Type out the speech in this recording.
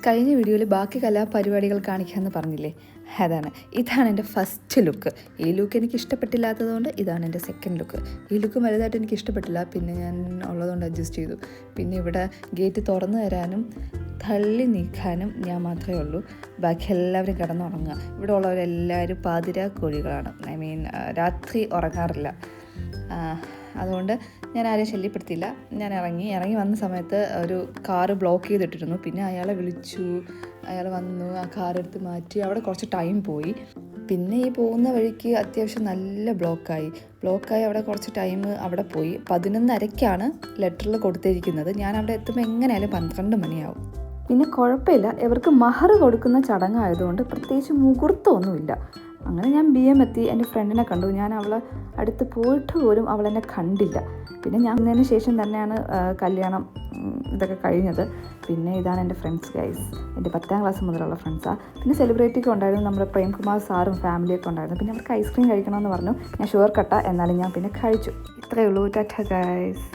കഴിഞ്ഞ വീഡിയോയിൽ ബാക്കി കലാപരിപാടികൾ കാണിക്കാമെന്ന് പറഞ്ഞില്ലേ, ഇതാണ് എൻ്റെ ഫസ്റ്റ് ലുക്ക്. ഈ ലുക്ക് എനിക്ക് ഇഷ്ടപ്പെട്ടില്ലാത്തതുകൊണ്ട് ഇതാണ് എൻ്റെ സെക്കൻഡ് ലുക്ക്. ഈ ലുക്ക് വലുതായിട്ട് എനിക്ക് ഇഷ്ടപ്പെട്ടില്ല, പിന്നെ ഞാൻ ഉള്ളതുകൊണ്ട് അഡ്ജസ്റ്റ് ചെയ്തു. പിന്നെ ഇവിടെ ഗേറ്റ് തുറന്നു തരാനും തള്ളി നീക്കാനും ഞാൻ മാത്രമേ ഉള്ളൂ. ബാക്കി എല്ലാവരും കിടന്നുറങ്ങുക. ഇവിടെ ഉള്ളവരെല്ലാവരും പാതിരാ കോഴികളാണ്. രാത്രി ഉറങ്ങാറില്ല. അതുകൊണ്ട് ഞാൻ ആരെയും ശല്യപ്പെടുത്തിയില്ല. ഞാൻ ഇറങ്ങി വന്ന സമയത്ത് ഒരു കാറ് ബ്ലോക്ക് ചെയ്തിട്ടിരുന്നു. പിന്നെ അയാളെ വിളിച്ചു, അയാൾ വന്നു, ആ കാറെടുത്ത് മാറ്റി. അവിടെ കുറച്ച് ടൈം പോയി. പിന്നെ ഈ പോകുന്ന വഴിക്ക് അത്യാവശ്യം നല്ല ബ്ലോക്കായി അവിടെ കുറച്ച് ടൈം അവിടെ പോയി. 11:30-ക്കാണ് ലെറ്ററിൽ കൊടുത്തിരിക്കുന്നത്. ഞാൻ അവിടെ എത്തുമ്പോൾ എങ്ങനെയായാലും 12 മണിയാവും. പിന്നെ കുഴപ്പമില്ല, ഇവർക്ക് മഹർ കൊടുക്കുന്ന ചടങ്ങായതുകൊണ്ട് പ്രത്യേകിച്ച് മുഹൂർത്തമൊന്നുമില്ല. അങ്ങനെ ഞാൻ BM എത്തി. എൻ്റെ ഫ്രണ്ടിനെ കണ്ടു. ഞാൻ അവളെ അടുത്ത് പോയിട്ട് പോലും അവളെന്നെ കണ്ടില്ല. പിന്നെ ഞാൻ വന്നതിന് ശേഷം തന്നെയാണ് കല്യാണം ഇതൊക്കെ കഴിഞ്ഞത്. പിന്നെ ഇതാണ് എൻ്റെ ഫ്രണ്ട്സ് ഗൈസ്, എൻ്റെ 10ാം ക്ലാസ് മുതലുള്ള ഫ്രണ്ട്സാണ്. പിന്നെ സെലിബ്രിറ്റിയൊക്കെ ഉണ്ടായിരുന്നു, നമ്മുടെ പ്രേംകുമാർ സാറും ഫാമിലിയൊക്കെ ഉണ്ടായിരുന്നു. പിന്നെ അവർക്ക് ഐസ്ക്രീം കഴിക്കണമെന്ന് പറഞ്ഞു. ഞാൻ ഷുഗർ കട്ട, എന്നാലും ഞാൻ പിന്നെ കഴിച്ചു. ഇത്രയേ ഉള്ളൂ. ടാറ്റ ഗൈസ്.